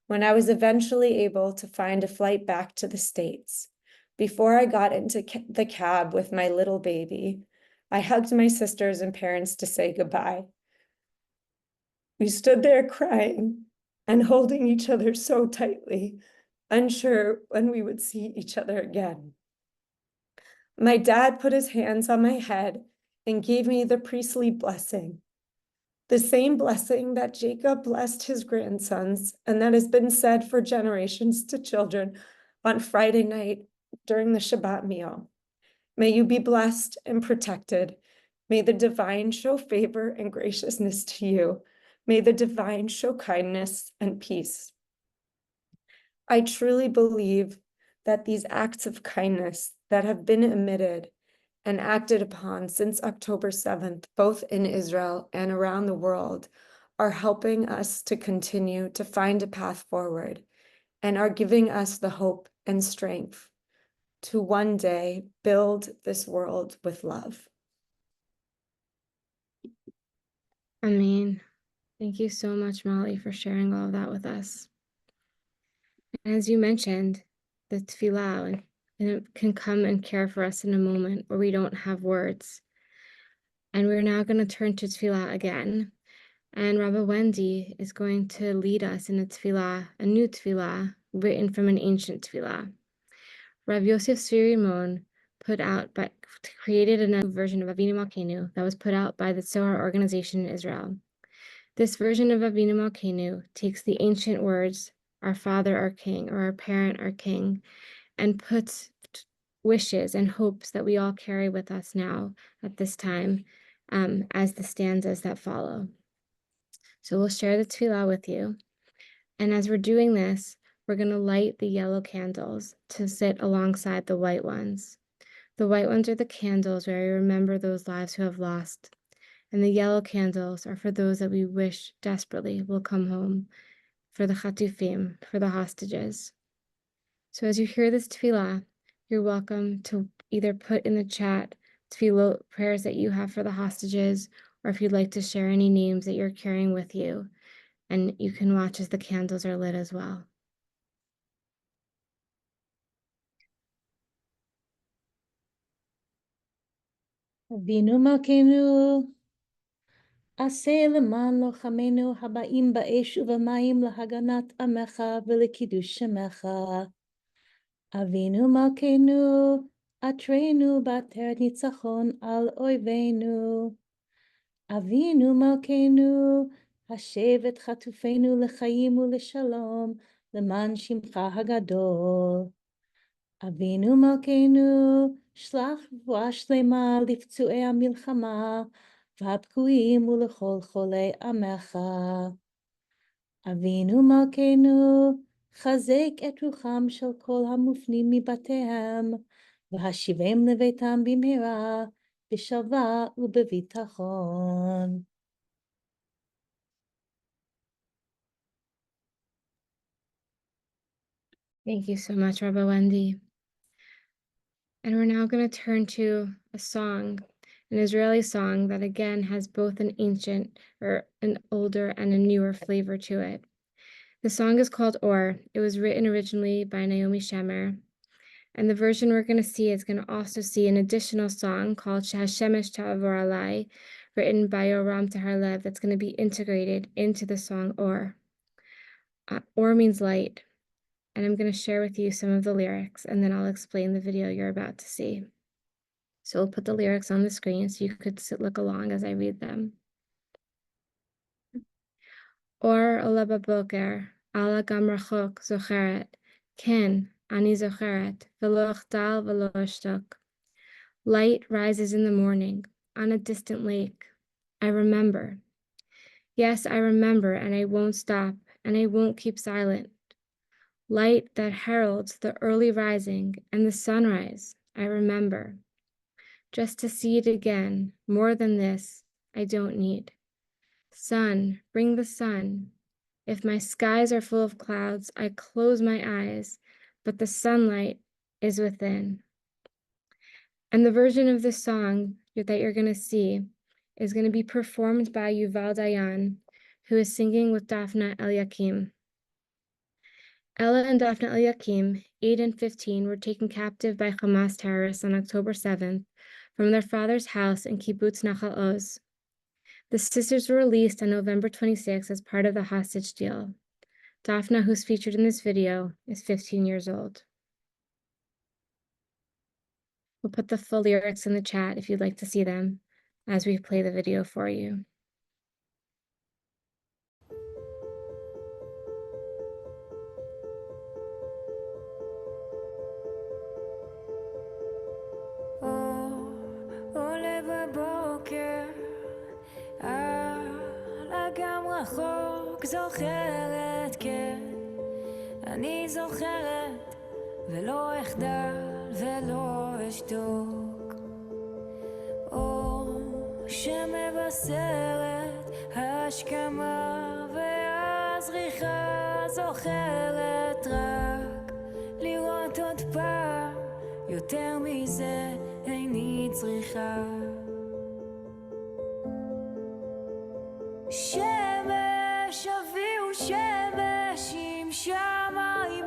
When I was eventually able to find a flight back to the States, before I got into the cab with my little baby, I hugged my sisters and parents to say goodbye. We stood there crying and holding each other so tightly, unsure when we would see each other again. My dad put his hands on my head and gave me the priestly blessing, the same blessing that Jacob blessed his grandsons and that has been said for generations to children on Friday night during the Shabbat meal. May you be blessed and protected. May the divine show favor and graciousness to you. May the divine show kindness and peace. I truly believe that these acts of kindness that have been emitted and acted upon since October 7th, both in Israel and around the world, are helping us to continue to find a path forward and are giving us the hope and strength to one day build this world with love. I mean, thank you so much, Mollie, for sharing all of that with us. As you mentioned, the tefillah and it can come and care for us in a moment where we don't have words. And we're now going to turn to tefillah again. And Rabba Wendy is going to lead us in a tefillah, a new tefillah, written from an ancient tefillah. Rav Yosef Tzvi Rimon created a new version of Avinu Malkeinu that was put out by the Zohar organization in Israel. This version of Avinu Malkeinu takes the ancient words, our father, our king, or our parent, our king, and puts wishes and hopes that we all carry with us now at this time as the stanzas that follow. So we'll share the tefillah with you. And as we're doing this, we're going to light the yellow candles to sit alongside the white ones. The white ones are the candles where we remember those lives who have lost. And the yellow candles are for those that we wish desperately will come home, for the chatufim, for the hostages. So as you hear this tefillah, you're welcome to either put in the chat tefillot prayers that you have for the hostages, or if you'd like to share any names that you're carrying with you, and you can watch as the candles are lit as well. אבינו מלכנו, עשה למען לוחמינו הבאים באש ובמים להגנת עמך ולקידוש שמך. אבינו מלכנו, עטרנו בעטרת ניצחון על אויבינו. אבינו מלכנו, השב את חטופינו לחיים ולשלום, למען שמך הגדול. אבינו מלכנו, שלח רפואה שלמה לפצועי המלחמה, והפגועים ולכל חולי עמך. אבינו מלכנו, חזק את רוחם של כל המופנים מבתיהם, והשיבם לביתם במהרה, בשלווה ובביטחון. Thank you so much, Rabba Wendy. And we're now going to turn to a song, an Israeli song that again has both an ancient or an older and a newer flavor to it. The song is called Or. It was written originally by Naomi Shemer. And the version we're going to see is going to also see an additional song called Shehashemesh Ta'avor Alai, written by Yoram Taharlev, that's going to be integrated into the song Or. Or means light. And I'm going to share with you some of the lyrics, and then I'll explain the video you're about to see. So we'll put the lyrics on the screen so you could look along as I read them. Or ola baboker, ala gam rachok zocheret, ken, ani zocheret, velo achtal velo ashtok. Light rises in the morning, on a distant lake. I remember. Yes, I remember, and I won't stop, and I won't keep silent. Light that heralds the early rising and the sunrise, I remember. Just to see it again, more than this, I don't need. Sun, bring the sun. If my skies are full of clouds, I close my eyes, but the sunlight is within. And the version of this song that you're going to see is going to be performed by Yuval Dayan, who is singing with Daphna Eliakim. Ella and Daphna Eliakim, 8 and 15, were taken captive by Hamas terrorists on October 7th from their father's house in Kibbutz Nachal Oz. The sisters were released on November 26th as part of the hostage deal. Daphna, who's featured in this video, is 15 years old. We'll put the full lyrics in the chat if you'd like to see them as we play the video for you. רחוק זוכרת, כן, אני זוכרת, ולא אחדל ולא אשתוק. אור שמבשרת השכמה והזריחה, זוכרת רק לראות עוד פעם, יותר מזה איני צריכה. שמש אביהו שמש עם שמיים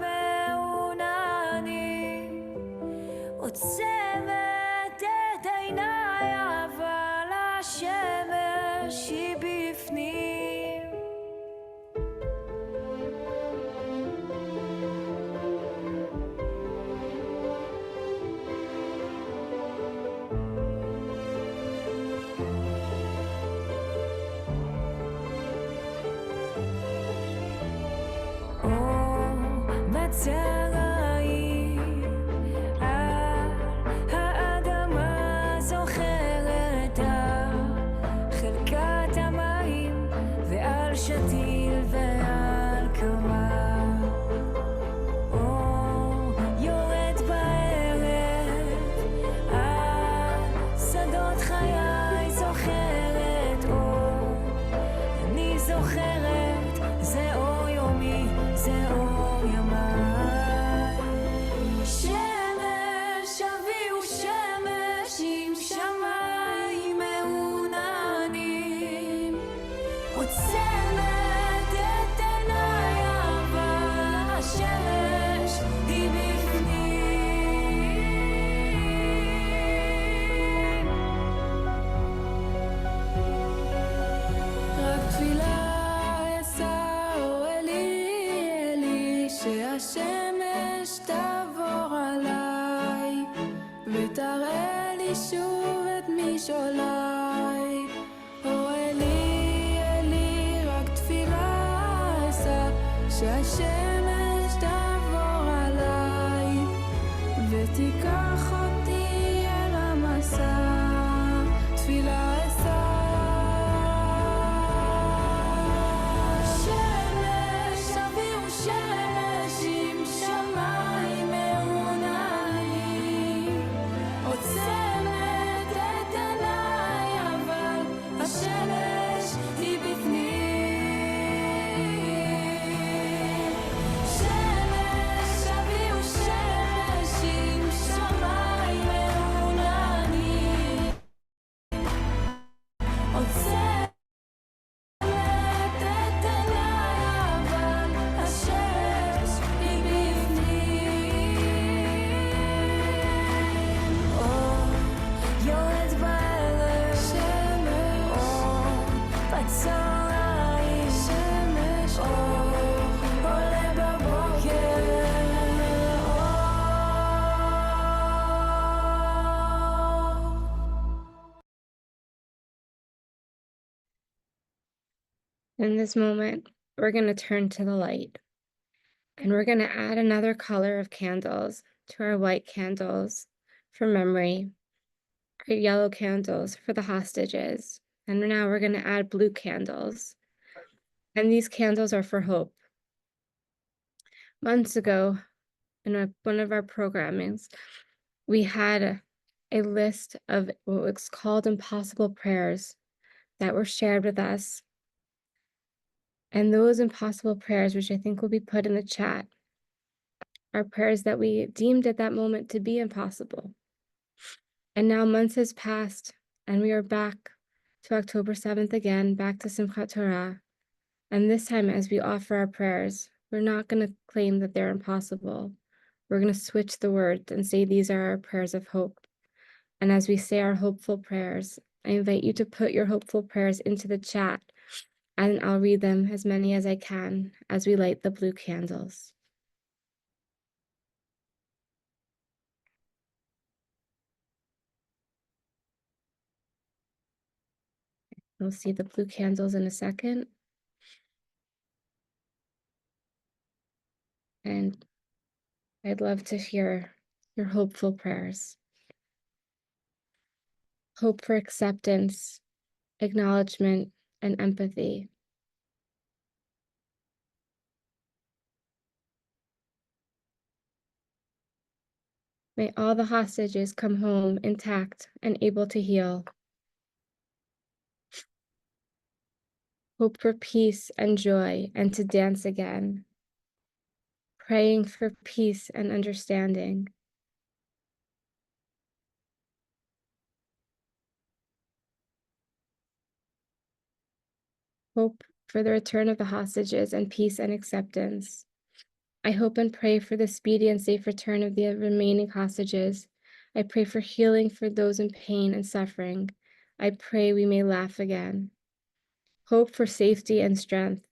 השמש היא בפנים. בצהריים על האדמה זוכרת חלקת המים ועל שתיל ועל קמה אור יורד בערב על שדות חיי זוכרת אור אני זוכרת זה אור יומי זה אור ימי שמש אבי הוא שמש עם שמיים מעוננים עוצמת את עיניי אבל השמש היא בפנים רק תפילה שהשמש תעבור עליי ותראה לי שוב את משעוליי או אלי רק תפילה אשא שהשמש תעבור עליי ותיקח אותי אל המסע תפילה אשא שמש אבי הוא שמש עם שמיים מעוננים עוצמת את עיניי אבל השמש היא בפנים שמש אבי הוא שמש עם שמיים מעוננים עוצמת את עיניי אבל השמש היא בפנים אור יורד בערב שמש אור בצהריים שמש אור עולה בבוקר אור In this moment, we're going to turn to the light and we're going to add another color of candles to our white candles for memory, our yellow candles for the hostages. And now we're going to add blue candles. And these candles are for hope. Months ago, in one of our programmings, we had a list of what was called impossible prayers that were shared with us. And those impossible prayers, which I think will be put in the chat, are prayers that we deemed at that moment to be impossible. And now months has passed, and we are back to October 7th again, back to Simchat Torah. And this time, as we offer our prayers, we're not going to claim that they're impossible. We're going to switch the words and say these are our prayers of hope. And as we say our hopeful prayers, I invite you to put your hopeful prayers into the chat, and I'll read them as many as I can as we light the blue candles. We'll see the blue candles in a second. And I'd love to hear your hopeful prayers. Hope for acceptance, acknowledgement, and empathy. May all the hostages come home intact and able to heal. Hope for peace and joy and to dance again. Praying for peace and understanding. Hope for the return of the hostages and peace and acceptance. I hope and pray for the speedy and safe return of the remaining hostages. I pray for healing for those in pain and suffering. I pray we may laugh again. Hope for safety and strength.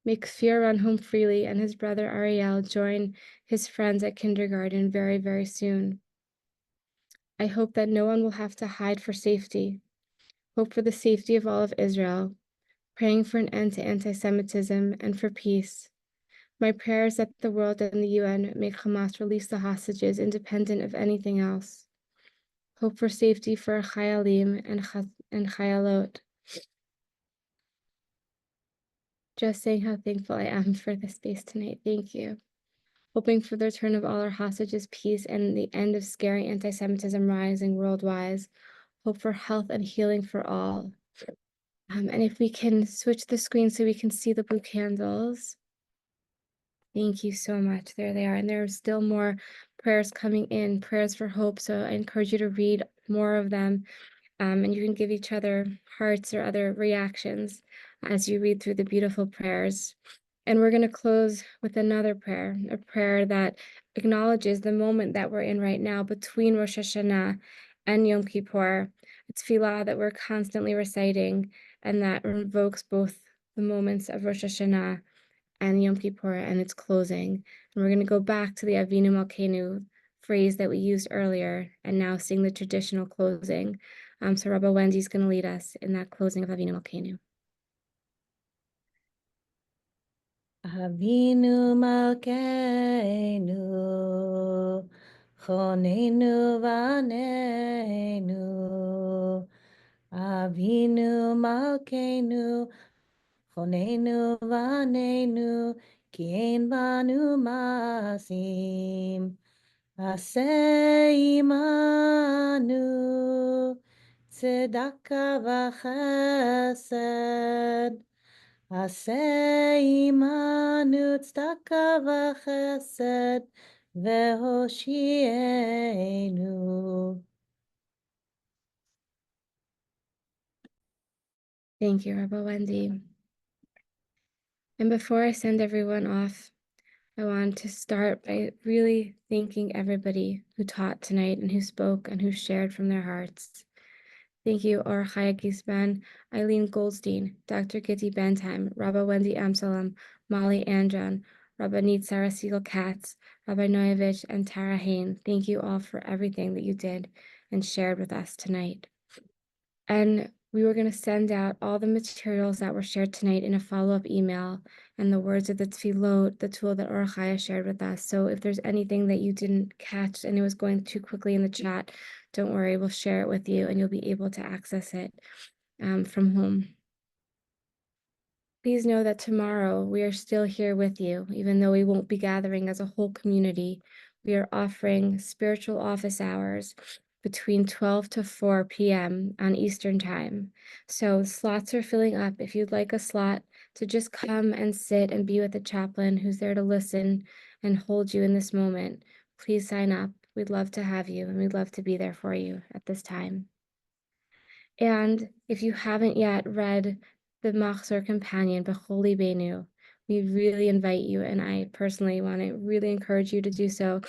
Make Kfir run home freely and his brother Ariel join his friends at kindergarten very, very soon. I hope that no one will have to hide for safety. Hope for the safety of all of Israel. Praying for an end to anti-Semitism and for peace. My prayer is that the world and the UN make Hamas release the hostages independent of anything else. Hope for safety for Chayalim and Chayalot. Just saying how thankful I am for this space tonight. Thank you. Hoping for the return of all our hostages, peace, and the end of scary anti-Semitism rising worldwide. Hope for health and healing for all. And if we can switch the screen so we can see the blue candles. Thank you so much. There they are. And there are still more prayers coming in, prayers for hope. So I encourage you to read more of them. And you can give each other hearts or other reactions as you read through the beautiful prayers. And we're going to close with another prayer, a prayer that acknowledges the moment that we're in right now between Rosh Hashanah and Yom Kippur. It's tefillah that we're constantly reciting, and that invokes both the moments of Rosh Hashanah and Yom Kippur and its closing. And we're going to go back to the Avinu Malkeinu phrase that we used earlier and now sing the traditional closing. So Rabba Wendy's going to lead us in that closing of Avinu Malkeinu. Avinu Malkeinu, Chonenu Vaneinu. Avinu Malkeinu, Chonenu Vaneinu, Ki ein banu masim. Aseh imanu, tzedakah v'chesed. Aseh imanu tzedakah v'chesed v'hoshienu. Thank you, Rabba Wendy. And before I send everyone off, I want to start by really thanking everybody who taught tonight and who spoke and who shared from their hearts. Thank you, Or Chaya Gispan, Aileen Goldstein, Dr. Giti Bendheim, Rabba Wendy Amsellem, Mollie Andron, Rabbanit Sarah Segal Katz, Rabbi Noyevich, and Tara Hain. Thank you all for everything that you did and shared with us tonight. And we were going to send out all the materials that were shared tonight in a follow-up email and the words of the tefillot, the tool that Or Chaya shared with us. So if there's anything that you didn't catch and it was going too quickly in the chat, don't worry, we'll share it with you and you'll be able to access it from home. Please know that tomorrow we are still here with you, even though we won't be gathering as a whole community. We are offering spiritual office hours between 12 to 4 p.m. on Eastern Time. So slots are filling up. If you'd like a slot to just come and sit and be with the chaplain who's there to listen and hold you in this moment, please sign up. We'd love to have you, and we'd love to be there for you at this time. And if you haven't yet read the Machzor Companion, Bechol Libenu, we really invite you, and I personally want to really encourage you to do so.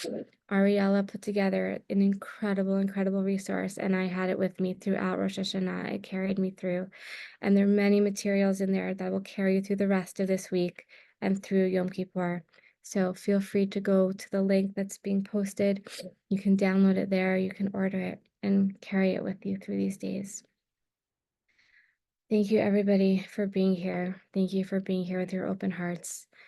Ariella put together an incredible, incredible resource, and I had it with me throughout Rosh Hashanah. It carried me through, and there are many materials in there that will carry you through the rest of this week and through Yom Kippur. So feel free to go to the link that's being posted. You can download it there, you can order it, and carry it with you through these days. Thank you, everybody, for being here. Thank you for being here with your open hearts.